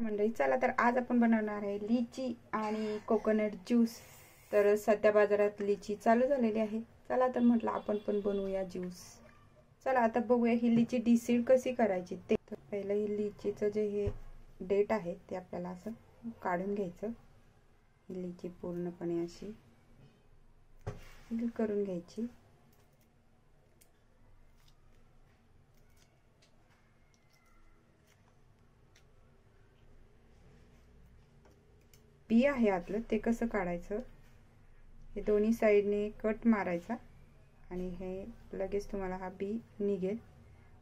मंडळी चला तर आज आपण बनवणार आहे लिची आणि कोकोनट ज्यूस। तर सध्या बाजारात लिची चालू झालेली आहे, चला तर म्हटलं आपण पण बनवूया ज्यूस। चला आता बघूया ही लिची डिसीड कशी करायची ते। तर पहिलं ही लिचीचं जे हे डेट आहे ते आपल्याला असं काढून घ्यायचं। ही लिची पूर्णपणे अशी करून घ्यायची। बी आहे आतलं ते कसं काढायचं, हे दोन्ही साइडने कट मारायचा आणि हे लगेच तुम्हाला हा बी निघेल।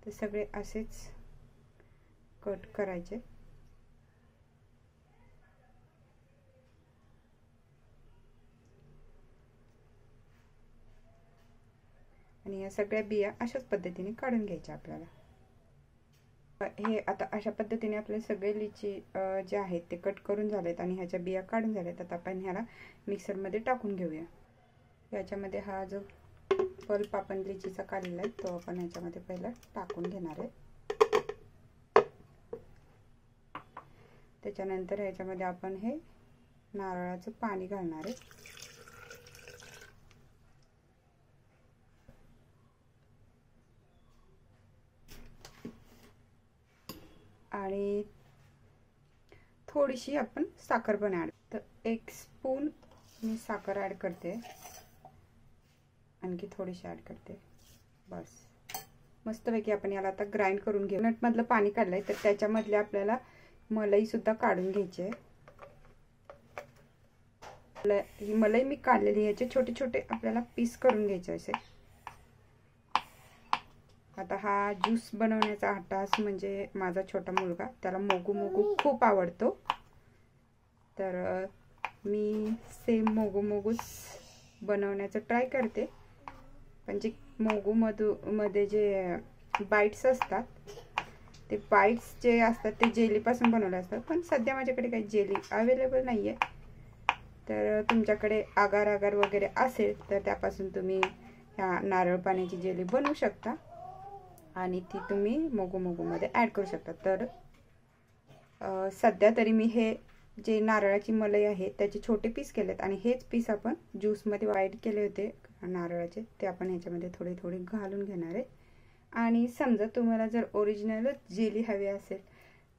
तर सगळे असेच कट करायचे। आणि या सगळ्या बिया अशाच पद्धतीने काढून घ्यायच्या आपल्याला। हे आता अशा पद्धतीने आपले सगळे लिची जे आहेत ते कट करून झालेत आणि ह्याच्या बिया काढून झालेत। आता आपण ह्याला मिक्सर मध्ये टाकून घेऊया। याच्यामध्ये हा जो पल्प आपण लिचीचा काढलेला आहे तो आपण ह्याच्यामध्ये पहिला टाकून घेणार आहे। त्याच्यानंतर ह्याच्यामध्ये आपण हे नारळाचं पाणी घालणार आहे। आणि थोडीशी आपण साखर पण ऍड, तर 1 स्पून मी साखर ऍड करते, आणखी थोडीशी ऍड करते बस। मस्तपैकी आपण याला आता ग्राइंड करून घेऊ। नट मधलं पाणी काढलंय तर त्याच्यामधले आपल्याला मलाई सुद्धा काढून घ्यायची आहे। ही मलाई मी काढलेली, याचे छोटे छोटे आपल्याला पीस करून घ्यायचे असे। आता हा ज्यूस बनवण्याचा हट्टास म्हणजे माझा छोटा मुलगा, त्याला मोगू मोगू खूप आवडतो। तर मी सेम मोगू मोगूच बनवण्याचं ट्राय करते, पण जे मोगू मध्ये जे बाईट्स असतात ते बाईट्स जे असतात ते जेलीपासून बनवले असतात। पण सध्या माझ्याकडे काही जेली अवेलेबल नाही आहे, तर तुमच्याकडे आगार आगार वगैरे असेल तर त्यापासून तुम्ही ह्या नारळ पाण्याची जेली बनवू शकता आणि ती तुम्ही मोगू मोगू मध्ये ऍड करू शकता। तर सध्या तरी मी हे जे नारळाची मलाई आहे त्याचे छोटे पीस केलेत आणि हेच पीस आपण ज्यूस मध्ये वाईट केले होते नारळाचे, ते आपण ह्याच्यामध्ये थोडे थोडे घालून घेणार आहे। आणि समजा तुम्हाला जर ओरिजिनल जेली हवी असेल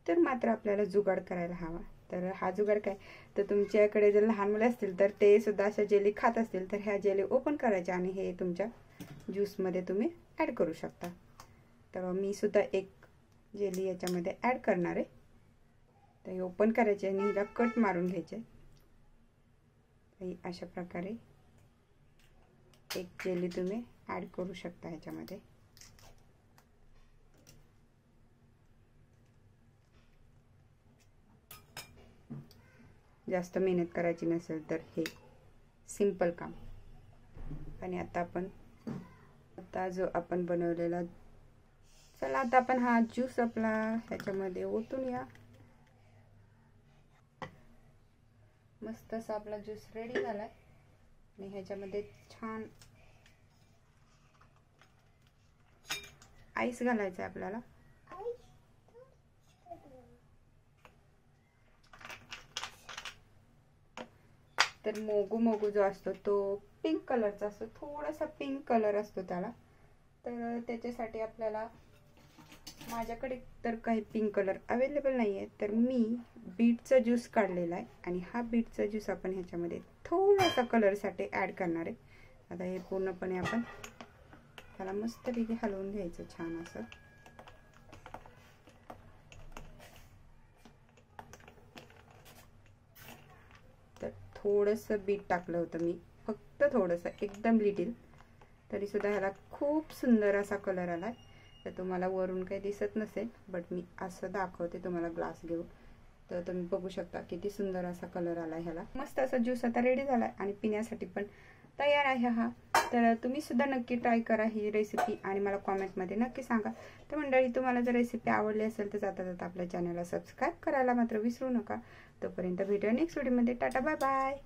तर मात्र आपल्याला जुगाड करायला हवा। तर हा जुगाड काय, तर तुमच्याकडे जर लहान मुले असतील तर ते सुद्धा अशा जेली खात असतील तर ह्या जेली ओपन करायच्या आणि हे तुमच्या ज्यूस मध्ये तुम्ही ऍड करू शकता। तर मी सुद्धा एक जेली याच्यामध्ये ऍड करणार आहे। तर हे ओपन करायचे आणि हिला कट मारून घ्यायचे। अशा प्रकारे एक जेली तुम्ही ऍड करू शकता ह्याच्यामध्ये। जास्त मेहनत करायची नसेल तर हे सिंपल काम। आणि आता जो आपण बनवलेला, चला आता आपण हा ज्यूस आपला ह्याच्यामध्ये ओतून या। मस्त असा आपला ज्यूस रेडी झालाय आणि ह्याच्यामध्ये छान आईस घालायचं आपल्याला। तर मोगू मोगू जो असतो तो पिंक कलरचा असतो, थोडासा पिंक कलर असतो त्याला। तर त्याच्यासाठी आपल्याला, माझ्याकडे तर काही पिंक कलर अवेलेबल नाही आहे, तर मी बीटचा ज्यूस काढलेला आहे आणि हा बीटचा ज्यूस आपण ह्याच्यामध्ये थोडासा कलरसाठी ऍड करणार आहे। आता हे पूर्णपणे आपण त्याला मस्तपैकी हलवून घ्यायचं छान असं। तर थोडंसं बीट टाकलं होतं मी, फक्त थोडंसं, एकदम लिटिल, तरी सुद्धा ह्याला खूप सुंदर असा कलर आलाय। तर तुम्हाला वरून काही दिसत नसेल, बट मी असं दाखवते तुम्हाला ग्लास घेऊन, तर तुम्ही बघू शकता किती सुंदर असा कलर आला ह्याला। मस्त असा ज्यूस आता रेडी झालाय आणि पिण्यासाठी पण तयार आहे हा। तर तुम्ही सुद्धा नक्की ट्राय करा ही रेसिपी आणि मला कॉमेंट मध्ये नक्की सांगा। तर मंडळी, तुम्हाला जर रेसिपी आवडली असेल तर जाता जाता आपल्या चॅनलला सबस्क्राईब करायला मात्र विसरू नका। तोपर्यंत भेटूया नेक्स्ट व्हिडिओ मध्ये। Tata bye bye.